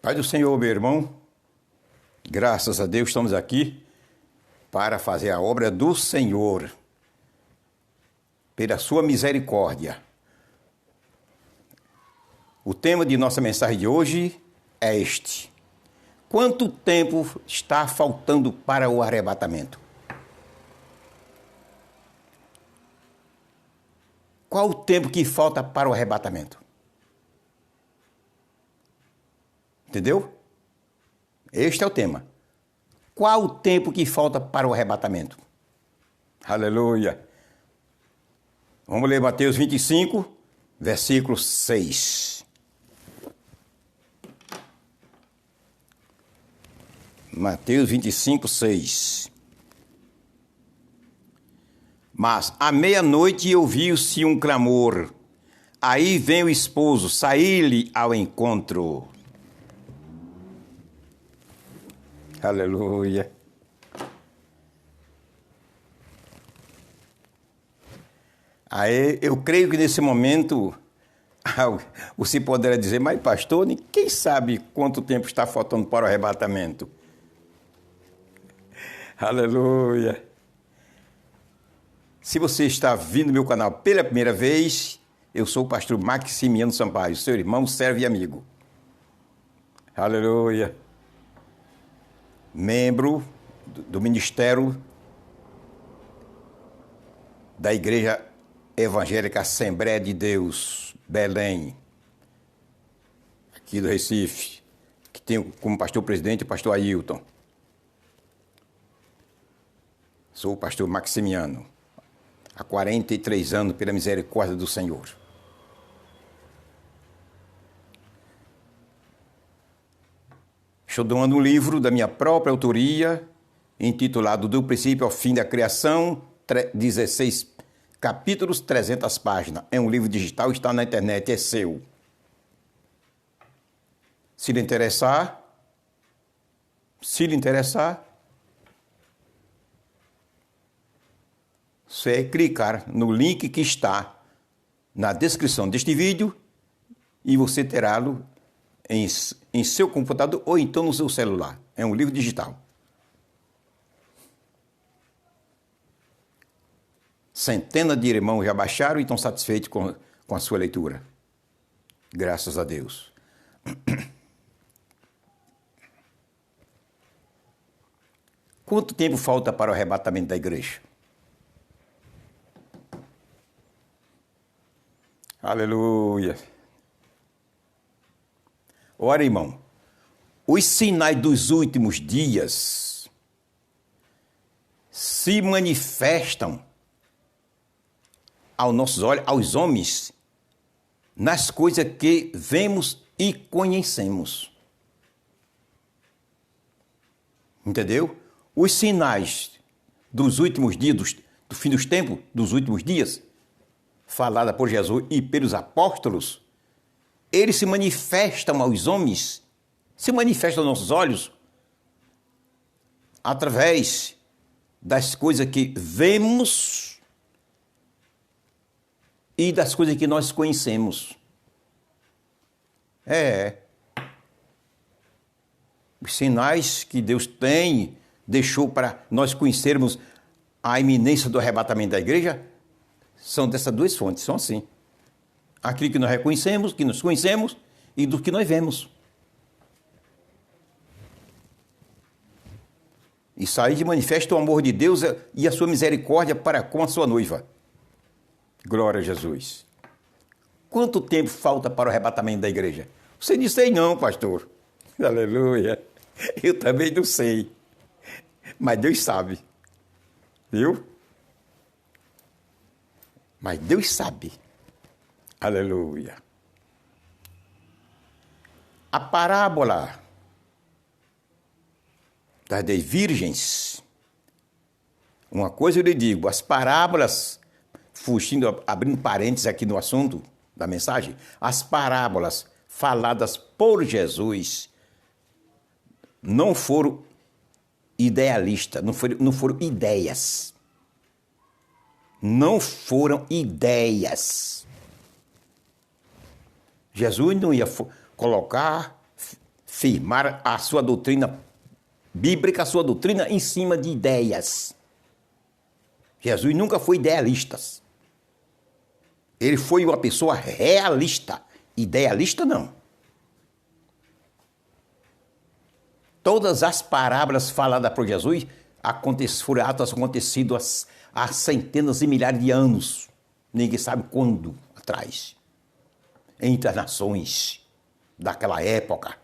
Pai do Senhor, meu irmão, graças a Deus estamos aqui para fazer a obra do Senhor, pela sua misericórdia. O tema de nossa mensagem de hoje é este: quanto tempo está faltando para o arrebatamento? Qual o tempo que falta para o arrebatamento? Entendeu? Este é o tema. Qual o tempo que falta para o arrebatamento? Aleluia! Vamos ler Mateus 25, versículo 6. Mateus 25, 6. Mas à meia-noite ouviu-se um clamor. Aí vem o esposo, saí-lhe ao encontro. Aleluia. Aí eu creio que nesse momento você poderá dizer, mas pastor, quem sabe quanto tempo está faltando para o arrebatamento? Aleluia. Se você está vindo no meu canal pela primeira vez, eu sou o pastor Maximiano Sampaio, seu irmão, servo e amigo. Aleluia. Membro do Ministério da Igreja Evangélica Assembleia de Deus, Belém, aqui do Recife, que tem como pastor presidente o pastor Ailton. Sou o pastor Maximiano, há 43 anos, pela misericórdia do Senhor. Estou dando um livro da minha própria autoria, intitulado Do Princípio ao Fim da Criação, 16 capítulos, 300 páginas. É um livro digital, está na internet, é seu. Se lhe interessar, você é clicar no link que está na descrição deste vídeo e você terá-lo em seu computador ou então no seu celular. É um livro digital. Centenas de irmãos já baixaram e estão satisfeitos com a sua leitura. Graças a Deus. Quanto tempo falta para o arrebatamento da igreja? Aleluia. Ora, irmão, os sinais dos últimos dias se manifestam aos nossos olhos, aos homens, nas coisas que vemos e conhecemos. Entendeu? Os sinais dos últimos dias, do fim dos tempos, dos últimos dias, falada por Jesus e pelos apóstolos, eles se manifestam aos homens, se manifestam aos nossos olhos, através das coisas que vemos e das coisas que nós conhecemos. Os sinais que Deus deixou para nós conhecermos a iminência do arrebatamento da igreja, são dessas duas fontes, são assim. Aquilo que nós reconhecemos, que nos conhecemos e do que nós vemos. Isso aí manifesta o amor de Deus e a sua misericórdia para com a sua noiva. Glória a Jesus. Quanto tempo falta para o arrebatamento da igreja? Você disse aí não, pastor. Aleluia. Eu também não sei. Mas Deus sabe. Viu? Mas Deus sabe. Aleluia. A parábola das 10 virgens. Uma coisa eu lhe digo, as parábolas, abrindo parênteses aqui no assunto da mensagem, as parábolas faladas por Jesus não foram idealistas, não foram ideias. Não foram ideias. Jesus não ia colocar firmar a sua doutrina bíblica, a sua doutrina em cima de ideias. Jesus nunca foi idealista. Ele foi uma pessoa realista. Idealista, não. Todas as parábolas faladas por Jesus foram atos acontecidos há centenas e milhares de anos. Ninguém sabe quando atrás. Entre as nações daquela época.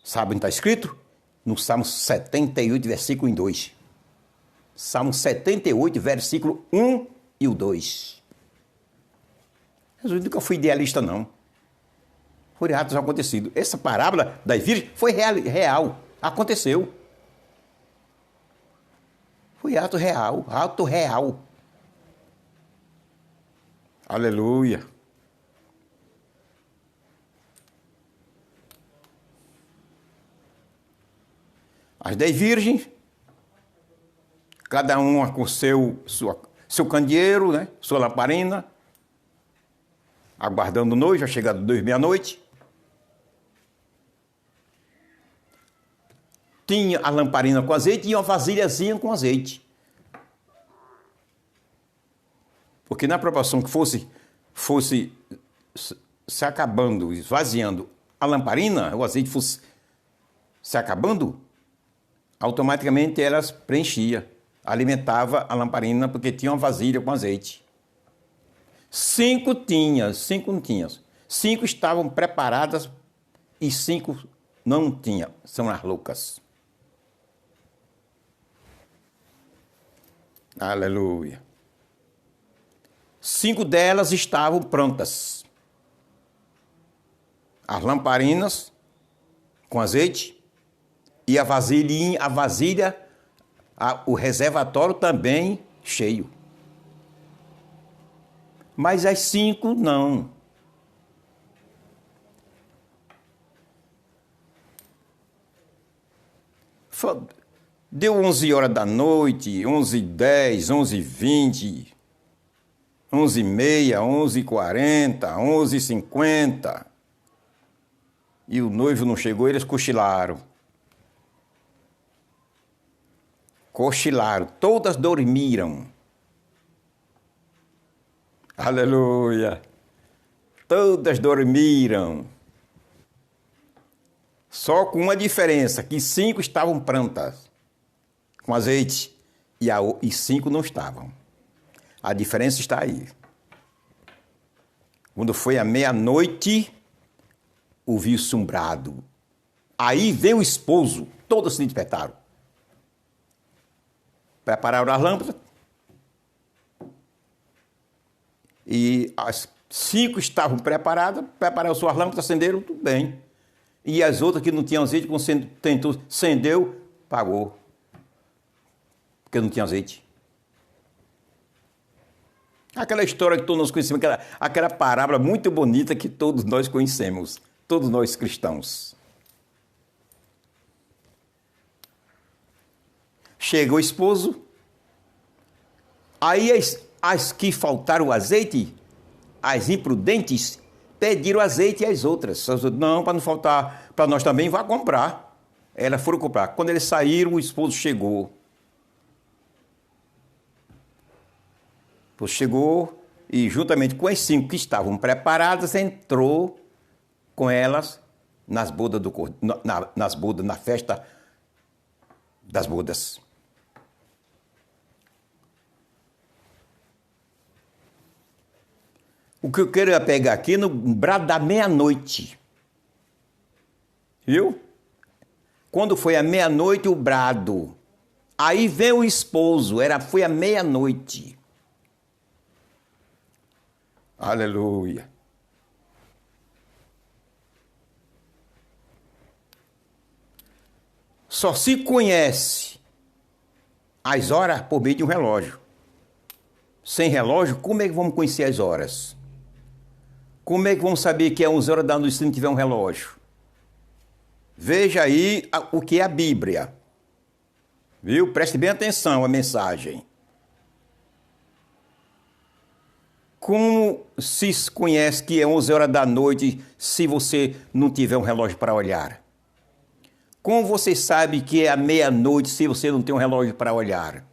Sabe onde está escrito? No Salmo 78, versículo 2. Salmo 78, versículo 1 e o 2. Jesus nunca foi idealista, não. Foi atos acontecidos. Essa parábola das virgens foi real. Aconteceu. Foi ato real. Ato real. Aleluia. As 10 virgens, cada uma com seu candeeiro, né? Sua lamparina, aguardando o noivo, já chegado 2 meia-noite. Tinha a lamparina com azeite e uma vasilhazinha com azeite. Porque na proporção que fosse se acabando, esvaziando a lamparina, o azeite fosse se acabando, automaticamente elas preenchia, alimentava a lamparina porque tinha uma vasilha com azeite. 5 não tinham. 5 estavam preparadas e 5 não tinham. São as loucas. Aleluia. 5 delas estavam prontas. As lamparinas com azeite e a vasilha, o reservatório também cheio. Mas as 5 não. Deu 11 horas da noite, 11h10, 11h20, 11h30, 11h40, 11h50. E o noivo não chegou, eles cochilaram. Todas dormiram. Aleluia. Todas dormiram. Só com uma diferença, que 5 estavam prontas, com azeite, e 5 não estavam. A diferença está aí. Quando foi à meia-noite, ouviu assombrado. Aí veio o esposo, todos se despertaram. Prepararam as lâmpadas. E as 5 estavam preparadas, prepararam suas lâmpadas, acenderam, tudo bem. E as outras que não tinham azeite, quando tentou, acendeu, pagou. Porque não tinha azeite. Aquela história que todos nós conhecemos, aquela parábola muito bonita que todos nós conhecemos, todos nós cristãos. Chega o esposo, aí as que faltaram o azeite, as imprudentes, pediram azeite às outras. Não, para não faltar, para nós também, vá comprar. Elas foram comprar. Quando eles saíram, o esposo chegou. O esposo chegou e, juntamente com as 5 que estavam preparadas, entrou com elas nas bodas na festa das bodas. O que eu quero é pegar aqui no brado da meia-noite. Viu? Quando foi à meia-noite, o brado. Aí vem o esposo, foi à meia-noite. Aleluia. Só se conhece as horas por meio de um relógio. Sem relógio, como é que vamos conhecer as horas? Como é que vamos saber que é 11 horas da noite se não tiver um relógio? Veja aí o que é a Bíblia. Viu? Preste bem atenção à mensagem. Como se conhece que é 11 horas da noite se você não tiver um relógio para olhar? Como você sabe que é a meia-noite se você não tem um relógio para olhar?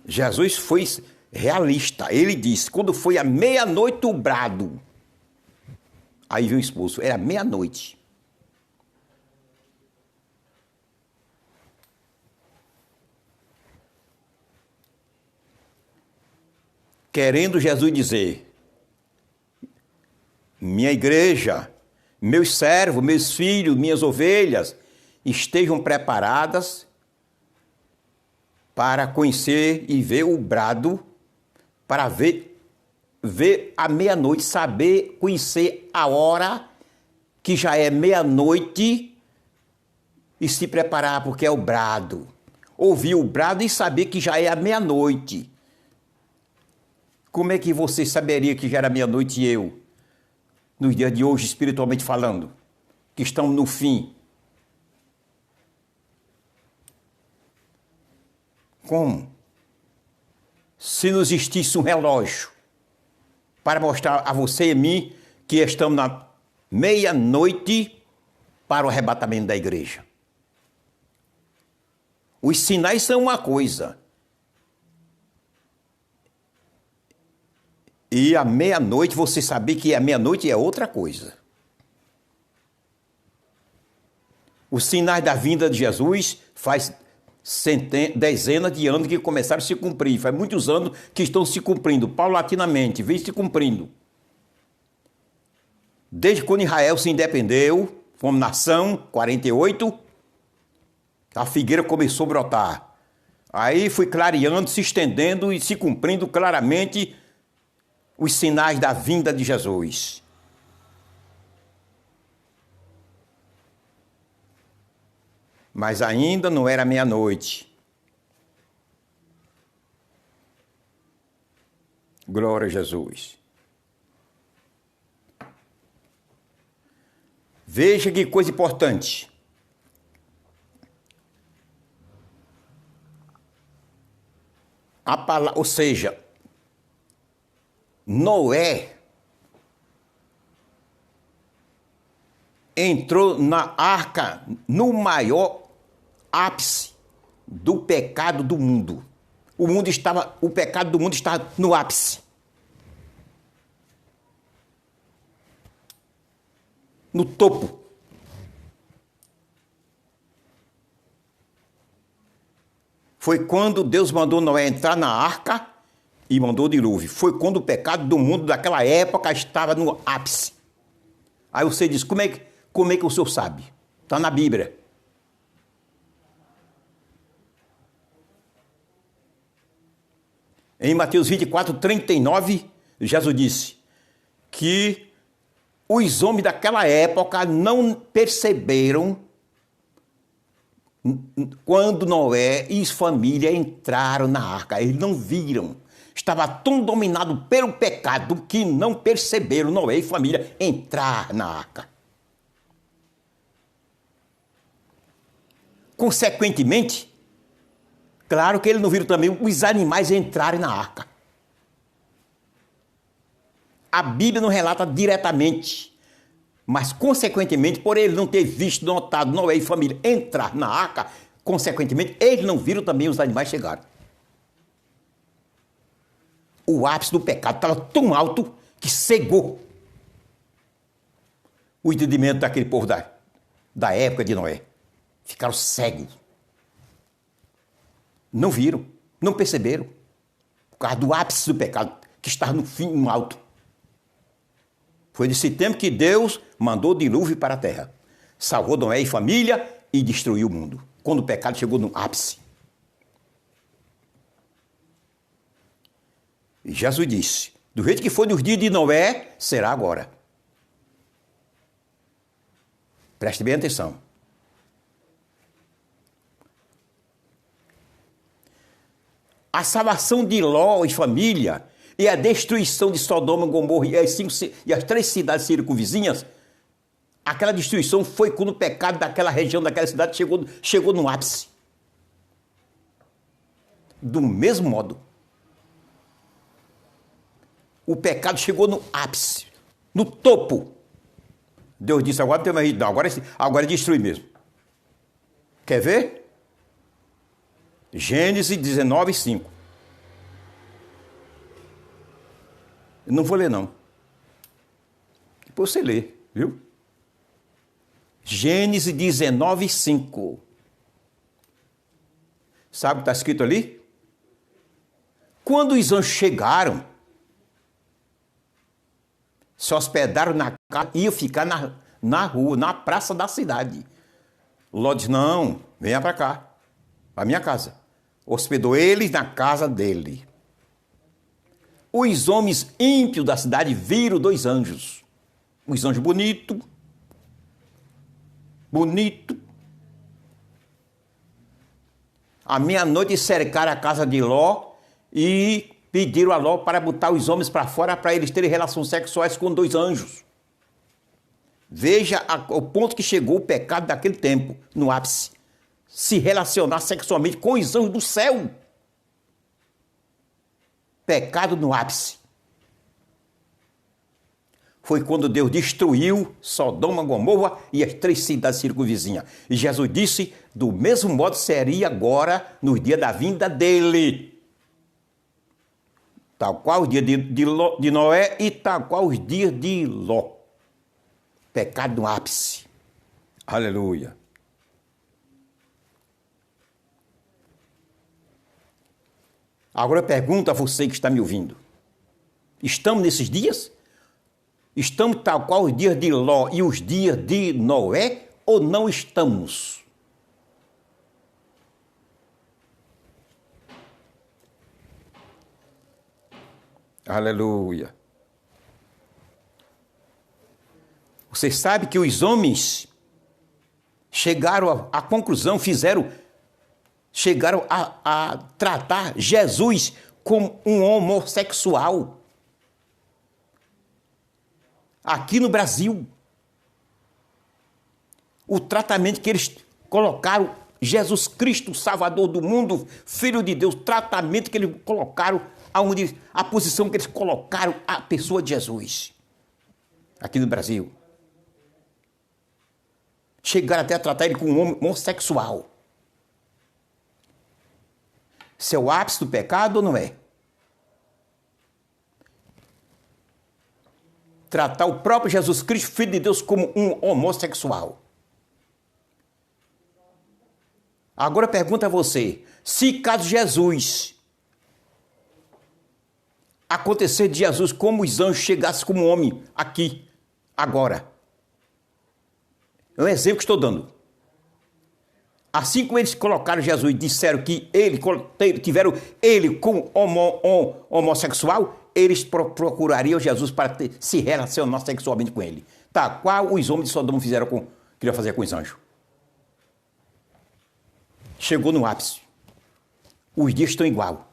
Jesus foi realista. Ele disse, quando foi a meia-noite o brado, aí veio o esposo, era meia-noite. Querendo Jesus dizer, minha igreja, meus servos, meus filhos, minhas ovelhas, estejam preparadas para conhecer e ver o brado, para ver a meia-noite, saber, conhecer a hora que já é meia-noite e se preparar porque é o brado. Ouvir o brado e saber que já é a meia-noite. Como é que você saberia que já era meia-noite e eu, nos dias de hoje, espiritualmente falando, que estamos no fim? Como? Se não existisse um relógio para mostrar a você e a mim que estamos na meia-noite para o arrebatamento da igreja. Os sinais são uma coisa. E a meia-noite, você saber que a meia-noite é outra coisa. Os sinais da vinda de Jesus faz dezenas de anos que começaram a se cumprir. Faz muitos anos que estão se cumprindo, paulatinamente, vem se cumprindo. Desde quando Israel se independeu, como nação, 48, a figueira começou a brotar. Aí foi clareando, se estendendo e se cumprindo claramente os sinais da vinda de Jesus. Mas ainda não era meia-noite. Glória a Jesus. Veja que coisa importante. A palavra, ou seja, Noé entrou na arca no maior ápice do pecado do mundo. O pecado do mundo estava no ápice. No topo. Foi quando Deus mandou Noé entrar na arca e mandou o dilúvio. Foi quando o pecado do mundo daquela época estava no ápice. Aí você diz, como é que o senhor sabe? Está na Bíblia. Em Mateus 24, 39, Jesus disse que os homens daquela época não perceberam quando Noé e sua família entraram na arca. Eles não viram. Estava tão dominado pelo pecado que não perceberam Noé e família entrar na arca. Consequentemente, claro que eles não viram também os animais entrarem na arca. A Bíblia não relata diretamente, mas consequentemente, por eles não ter visto, notado Noé e família entrar na arca, consequentemente, eles não viram também os animais chegarem. O ápice do pecado estava tão alto que cegou o entendimento daquele povo da época de Noé. Ficaram cegos. Não viram, não perceberam. Por causa do ápice do pecado, que estava no fim, no alto. Foi nesse tempo que Deus mandou dilúvio para a terra. Salvou Noé e família e destruiu o mundo. Quando o pecado chegou no ápice. E Jesus disse, do jeito que foi nos dias de Noé, será agora. Preste bem atenção. A salvação de Ló e família e a destruição de Sodoma, Gomorra e as 3 cidades circunvizinhas, aquela destruição foi quando o pecado daquela região, daquela cidade chegou no ápice. Do mesmo modo, O pecado chegou no ápice, no topo. Deus disse, agora não tem mais jeito, não, agora é destruir mesmo. Quer ver? Gênesis 19, 5. Eu não vou ler, não. Depois você lê, viu? Gênesis 19, 5. Sabe o que está escrito ali? Quando os anjos chegaram, se hospedaram na casa, iam ficar na rua, na praça da cidade. Ló disse, não, venha para cá, para minha casa. Hospedou eles na casa dele. Os homens ímpios da cidade viram 2 anjos. Os anjos bonitos. À meia-noite cercaram a casa de Ló e pediram a Ló para botar os homens para fora para eles terem relações sexuais com 2 anjos. Veja o ponto que chegou o pecado daquele tempo, no ápice. Se relacionar sexualmente com os anjos do céu. Pecado no ápice. Foi quando Deus destruiu Sodoma, Gomorra e as 3 cidades circunvizinhas. E Jesus disse, do mesmo modo seria agora no dia da vinda dele. Tal qual os dias de Noé e tal qual os dias de Ló. Pecado no ápice. Aleluia. Agora eu pergunto a você que está me ouvindo. Estamos nesses dias? Estamos tal qual os dias de Ló e os dias de Noé ou não estamos? Aleluia. Você sabe que os homens chegaram à conclusão, chegaram a tratar Jesus como um homossexual. Aqui no Brasil, o tratamento que eles colocaram, Jesus Cristo, Salvador do mundo, Filho de Deus, tratamento que eles colocaram, a posição que eles colocaram a pessoa de Jesus, aqui no Brasil. Chegaram até a tratar ele como um homossexual. Isso é o ápice do pecado ou não é? Tratar o próprio Jesus Cristo, Filho de Deus, como um homossexual. Agora pergunta a você, se caso Jesus, acontecer de Jesus como os anjos chegassem como homem aqui, agora. É um exemplo que estou dando. Assim como eles colocaram Jesus e disseram que tiveram ele como homossexual, eles procurariam Jesus para se relacionar sexualmente com ele. Tá, qual os homens de Sodoma queriam fazer com os anjos? Chegou no ápice. Os dias estão igual.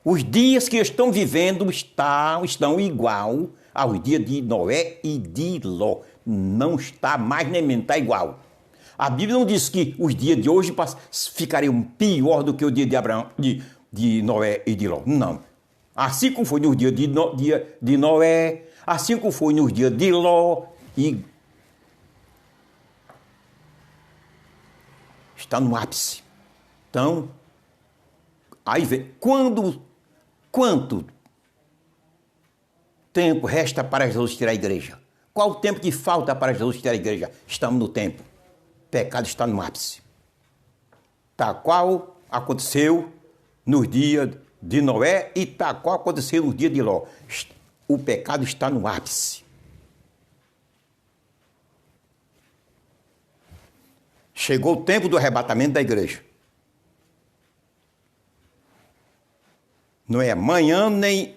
Os dias que estão vivendo estão igual aos dias de Noé e de Ló. Não está mais nem menos, está igual. A Bíblia não diz que os dias de hoje ficariam pior do que o dia de Abraão, de Noé e de Ló. Não. Assim como foi nos dias de Noé, assim como foi nos dias de Ló, e está no ápice. Então, aí vem, quanto tempo resta para Jesus tirar a igreja? Qual o tempo que falta para Jesus tirar a igreja? Estamos no tempo. O pecado está no ápice. Tal qual aconteceu nos dias de Noé e tal qual aconteceu nos dias de Ló. O pecado está no ápice. Chegou o tempo do arrebatamento da igreja. Não é amanhã, nem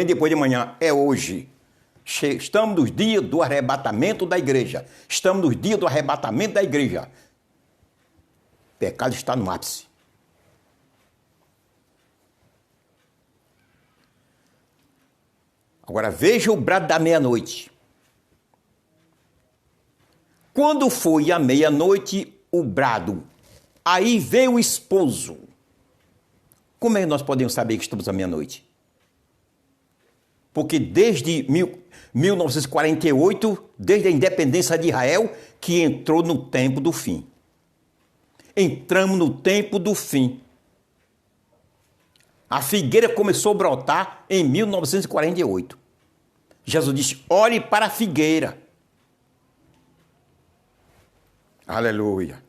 depois de amanhã, é hoje. Estamos nos dias do arrebatamento da igreja. Estamos nos dias do arrebatamento da igreja. O pecado está no ápice. Agora veja o brado da meia-noite. Quando foi a meia-noite, o brado, aí veio o esposo Como é que nós podemos saber que estamos à meia-noite? Porque desde 1948, desde a independência de Israel, que entrou no tempo do fim. Entramos no tempo do fim. A figueira começou a brotar em 1948. Jesus disse, olhe para a figueira. Aleluia.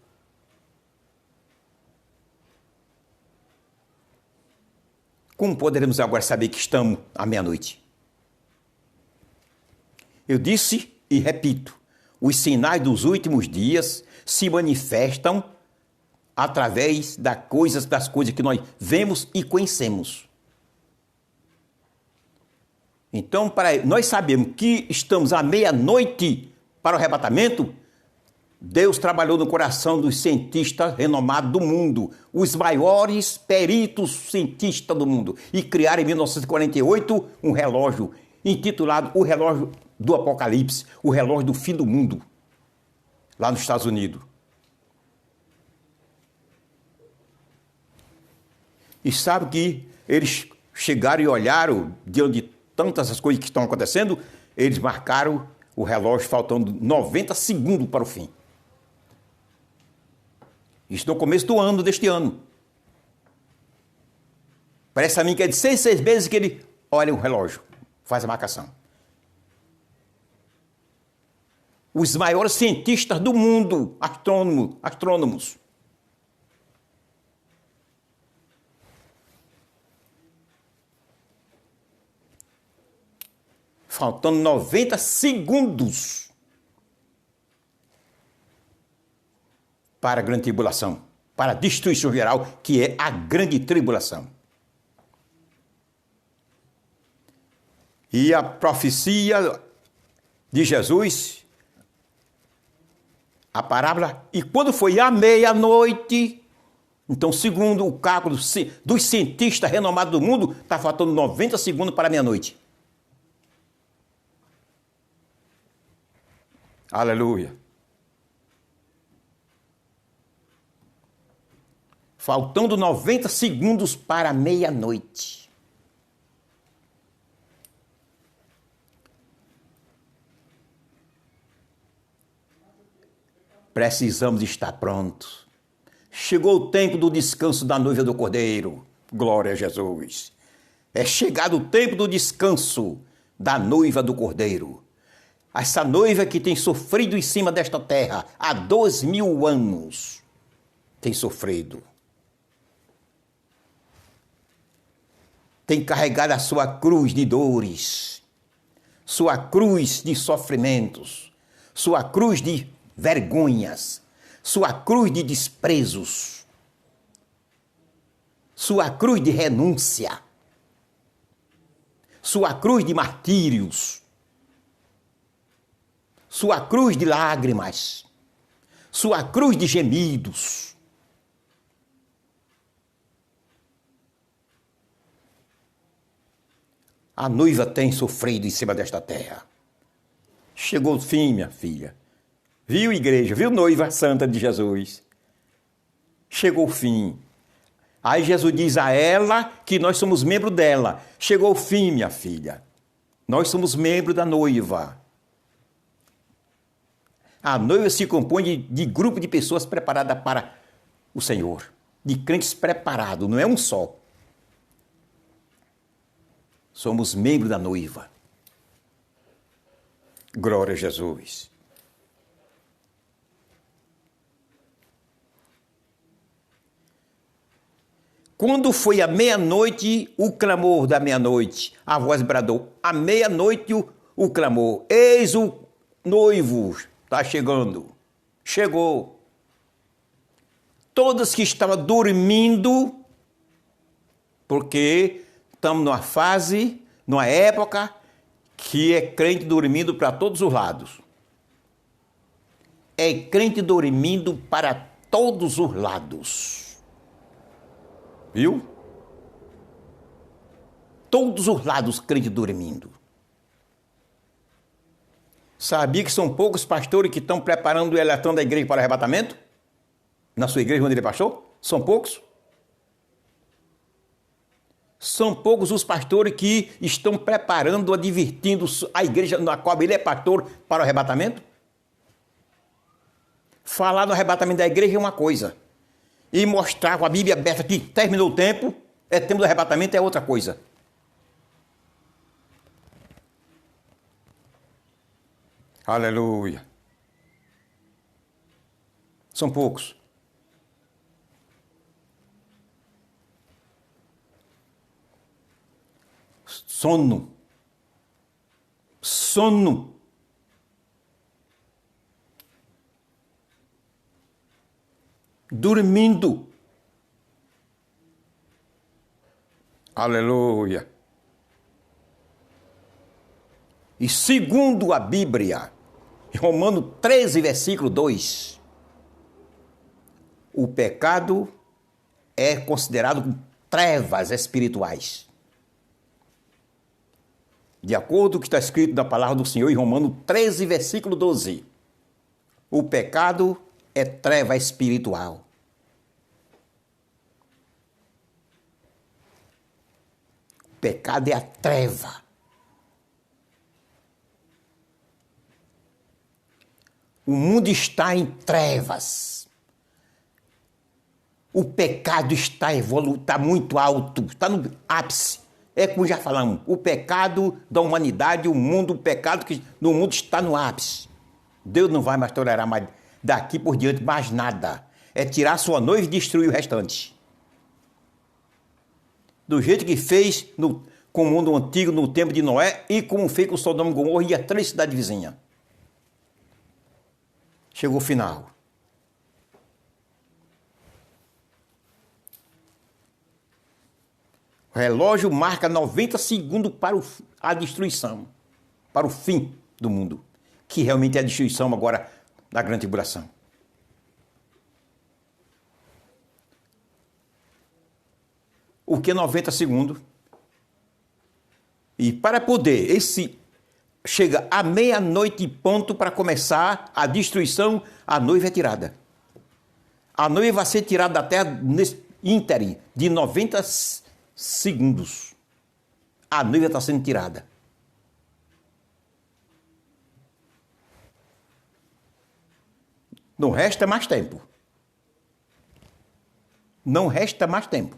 Como poderemos agora saber que estamos à meia-noite? Eu disse e repito, os sinais dos últimos dias se manifestam através das coisas que nós vemos e conhecemos. Então, para nós sabemos que estamos à meia-noite para o arrebatamento, Deus trabalhou no coração dos cientistas renomados do mundo, os maiores peritos cientistas do mundo, e criaram em 1948 um relógio intitulado o relógio do Apocalipse, o relógio do fim do mundo, lá nos Estados Unidos. E sabe que eles chegaram e olharam, diante de tantas as coisas que estão acontecendo, eles marcaram o relógio faltando 90 segundos para o fim. Isso no começo do ano, deste ano. Parece a mim que é de 6 meses que ele olha o relógio, faz a marcação. Os maiores cientistas do mundo, astrônomos. Faltando 90 segundos para a grande tribulação, para a destruição geral, que é a grande tribulação. E a profecia de Jesus, a parábola, e quando foi à meia-noite, então, segundo o cálculo dos cientistas renomados do mundo, está faltando 90 segundos para a meia-noite. Aleluia. Faltando 90 segundos para a meia-noite. Precisamos estar prontos. Chegou o tempo do descanso da noiva do Cordeiro. Glória a Jesus. É chegado o tempo do descanso da noiva do Cordeiro. Essa noiva que tem sofrido em cima desta terra há 2000 anos. Tem sofrido. Tem carregado a sua cruz de dores, sua cruz de sofrimentos, sua cruz de vergonhas, sua cruz de desprezos, sua cruz de renúncia, sua cruz de martírios, sua cruz de lágrimas, sua cruz de gemidos. A noiva tem sofrido em cima desta terra. Chegou o fim, minha filha. Viu, igreja? Viu, noiva santa de Jesus? Chegou o fim. Aí Jesus diz a ela que nós somos membros dela. Chegou o fim, minha filha. Nós somos membros da noiva. A noiva se compõe de grupo de pessoas preparadas para o Senhor. De crentes preparados, não é um só. Somos membros da noiva. Glória a Jesus. Quando foi a meia-noite, o clamor da meia-noite, a voz bradou. À meia-noite, o clamor. Eis o noivo, está chegando. Chegou. Todos que estavam dormindo, porque estamos numa fase, numa época, que é crente dormindo para todos os lados. É crente dormindo para todos os lados. Viu? Todos os lados crente dormindo. Sabia que são poucos pastores que estão preparando o eletão da igreja para o arrebatamento? Na sua igreja onde ele é pastor? São poucos? São poucos os pastores que estão preparando, advertindo a igreja na qual ele é pastor para o arrebatamento. Falar do arrebatamento da igreja é uma coisa. E mostrar com a Bíblia aberta que terminou o tempo, é tempo do arrebatamento, é outra coisa. Aleluia. São poucos. Sono. Sono. Dormindo. Aleluia. E segundo a Bíblia, em Romanos 13, versículo 2, o pecado é considerado trevas espirituais. De acordo com o que está escrito na palavra do Senhor em Romanos 13, versículo 12, o pecado é treva espiritual. O pecado é a treva. O mundo está em trevas. O pecado está muito alto, está no ápice. É como já falamos, o pecado da humanidade, o mundo, o pecado que no mundo está no ápice. Deus não vai mais tolerar mais daqui por diante mais nada. É tirar sua noiva e destruir o restante. Do jeito que fez com o mundo antigo, no tempo de Noé, e como fez com Sodoma e Gomorra e as 3 cidades vizinhas. Chegou o final. O relógio marca 90 segundos para a destruição, para o fim do mundo, que realmente é a destruição agora da grande tribulação. O que é 90 segundos? E para poder, chega à meia-noite e ponto para começar a destruição, a noiva é tirada. A noiva vai ser tirada da terra nesse ínterim de 90 segundos. A noiva está sendo tirada. Não resta mais tempo. Não resta mais tempo.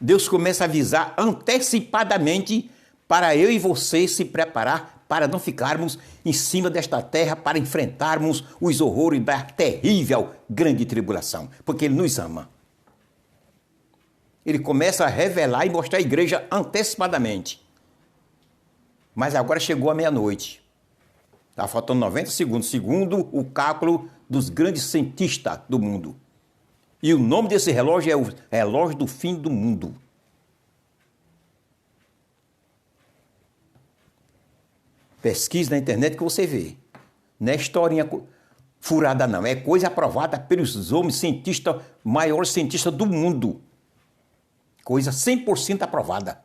Deus começa a avisar antecipadamente para eu e você se preparar para não ficarmos em cima desta terra, para enfrentarmos os horrores da terrível grande tribulação, porque Ele nos ama. Ele começa a revelar e mostrar à igreja antecipadamente. Mas agora chegou a meia-noite. Está faltando 90 segundos, segundo o cálculo dos grandes cientistas do mundo. E o nome desse relógio é o relógio do fim do mundo. Pesquise na internet que você vê. Não é historinha furada não, é coisa aprovada pelos homens cientistas, maiores cientistas do mundo. Coisa 100% aprovada.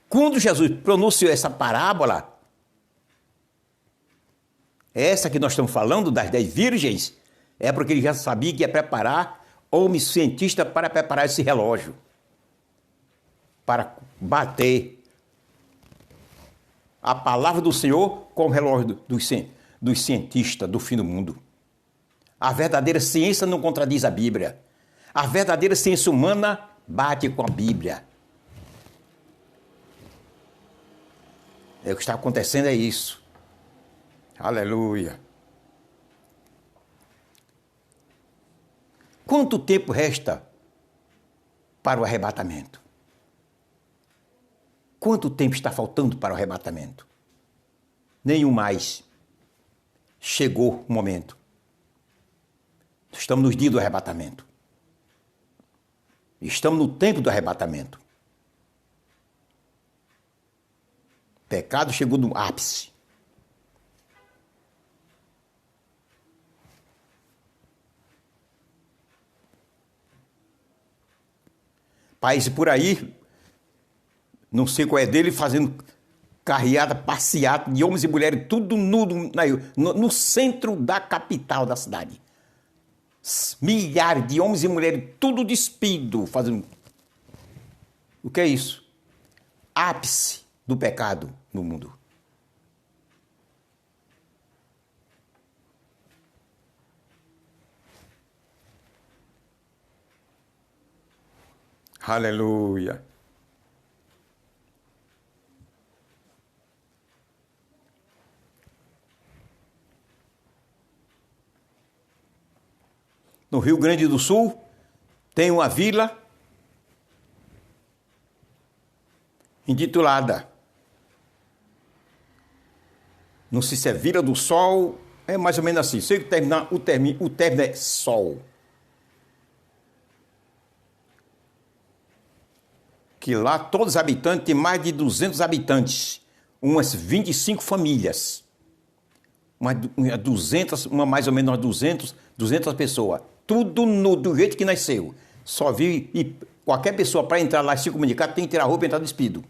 Quando Jesus pronunciou essa parábola, essa que nós estamos falando, das 10 virgens, é porque ele já sabia que ia preparar homens cientistas para preparar esse relógio. Para bater a palavra do Senhor com o relógio dos cientistas do fim do mundo. A verdadeira ciência não contradiz a Bíblia. A verdadeira ciência humana bate com a Bíblia. O que está acontecendo é isso. Aleluia. Quanto tempo resta para o arrebatamento? Quanto tempo está faltando para o arrebatamento? Nenhum mais. Chegou o momento. Estamos nos dias do arrebatamento. Estamos no tempo do arrebatamento. O pecado chegou no ápice. Países por aí, não sei qual é dele, fazendo carreata, passeata de homens e mulheres, tudo nudo no centro da capital da cidade. Milhares de homens e mulheres, tudo despido, fazendo... O que é isso? Ápice do pecado no mundo. Aleluia. No Rio Grande do Sul, tem uma vila intitulada, não sei se é Vila do Sol, é mais ou menos assim, sei que o término é Sol. Que lá todos os habitantes, tem mais de 200 habitantes, umas 25 famílias, mais ou menos 200 pessoas, tudo do jeito que nasceu. Só vi, e qualquer pessoa para entrar lá e se comunicar tem que tirar a roupa e entrar despido.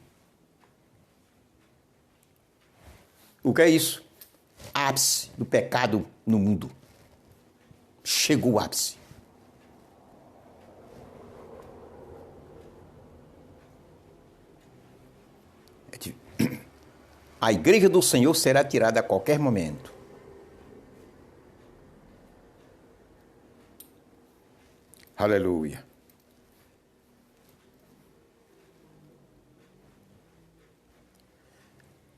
O que é isso? Ápice do pecado no mundo. Chegou o ápice. A igreja do Senhor será tirada a qualquer momento. Aleluia.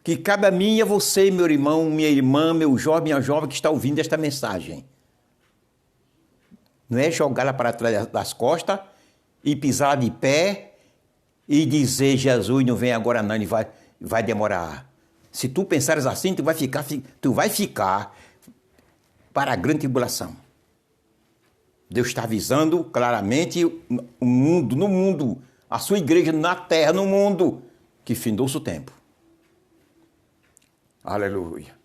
Que cabe a mim e a você, meu irmão, minha irmã, meu jovem, minha jovem que está ouvindo esta mensagem. Não é jogá-la para trás das costas e pisar de pé e dizer, Jesus não vem agora não, ele vai demorar. Se tu pensares assim, tu vai ficar para a grande tribulação. Deus está avisando claramente o mundo, no mundo, a sua igreja na terra, no mundo, que findou-se o tempo. Aleluia.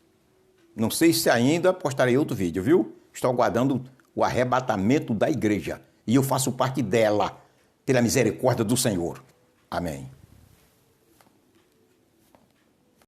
Não sei se ainda postarei outro vídeo, viu? Estou aguardando o arrebatamento da igreja. E eu faço parte dela, pela misericórdia do Senhor. Amém.